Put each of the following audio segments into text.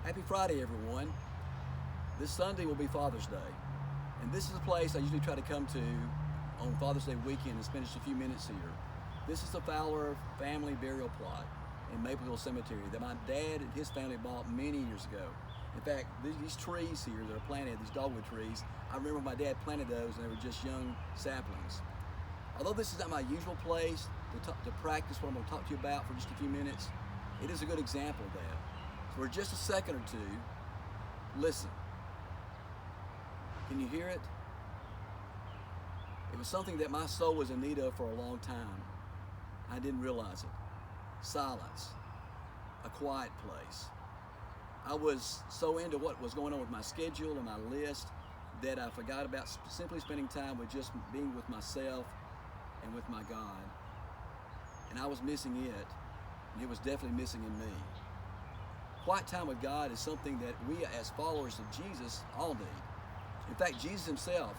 Happy Friday, everyone. This Sunday will be Father's Day, and this is a place I usually try to come to on Father's Day weekend and spend just a few minutes here. This is the Fowler family burial plot in Maple Hill Cemetery that my dad and his family bought many years ago. In fact, these trees here that are planted, these dogwood trees, I remember my dad planted those and they were just young saplings. Although this is not my usual place to practice what I'm going to talk to you about for just a few minutes, it is a good example of that. So for just a second or two, listen. Can you hear it? It was something that my soul was in need of for a long time. I didn't realize it. Silence. A quiet place. I was so into what was going on with my schedule and my list that I forgot about simply spending time with just being with myself and with my God. And I was missing it, and it was definitely missing in me. Quiet time with God is something that we as followers of Jesus all need. In fact, Jesus himself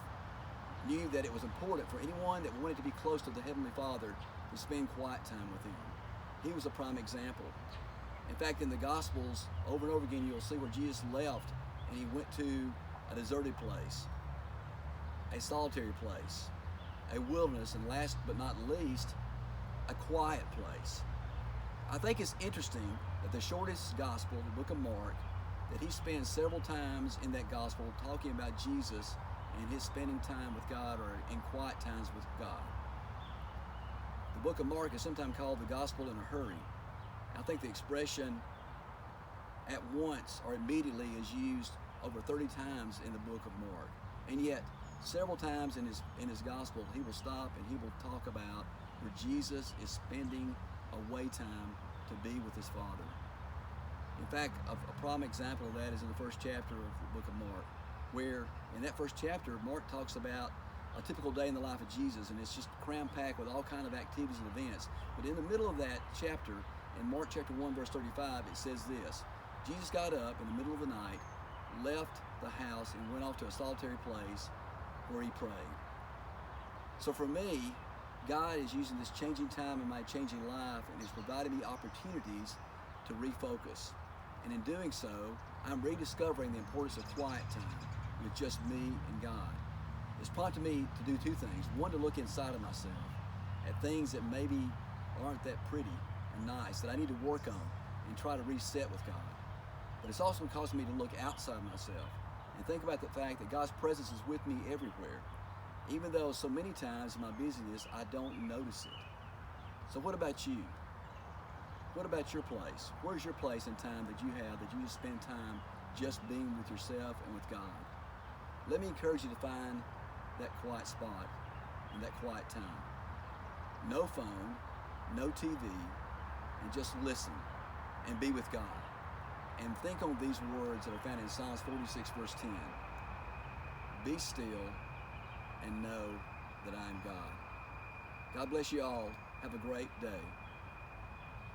knew that it was important for anyone that wanted to be close to the Heavenly Father to spend quiet time with him. He was a prime example. In fact, in the Gospels, over and over again, you'll see where Jesus left and he went to a deserted place, a solitary place, a wilderness, and last but not least, a quiet place. I think it's interesting that the shortest gospel, the book of Mark, that he spends several times in that gospel talking about Jesus and his spending time with God or in quiet times with God. The book of Mark is sometimes called the gospel in a hurry. I think the expression at once or immediately is used over 30 times in the book of Mark. And yet, several times in his gospel, he will stop and he will talk about where Jesus is spending away time to be with his Father. In fact, a prime example of that is in the first chapter of the book of Mark, where in that first chapter, Mark talks about a typical day in the life of Jesus, and it's just cram-packed with all kinds of activities and events. But in the middle of that chapter, in Mark chapter 1, verse 35, it says this: Jesus got up in the middle of the night, left the house, and went off to a solitary place where he prayed. So for me, God is using this changing time in my changing life and is providing me opportunities to refocus. And in doing so, I'm rediscovering the importance of quiet time with just me and God. It's prompted me to do two things. One, to look inside of myself at things that maybe aren't that pretty and nice, that I need to work on and try to reset with God. But it's also caused me to look outside myself and think about the fact that God's presence is with me everywhere, even though so many times in my busyness, I don't notice it. So what about you? What about your place? Where's your place in time that you have that you just spend time just being with yourself and with God? Let me encourage you to find that quiet spot and that quiet time. No phone, no TV, and just listen and be with God. And think on these words that are found in Psalms 46, verse 10. Be still and know that I am God. God bless you all. Have a great day.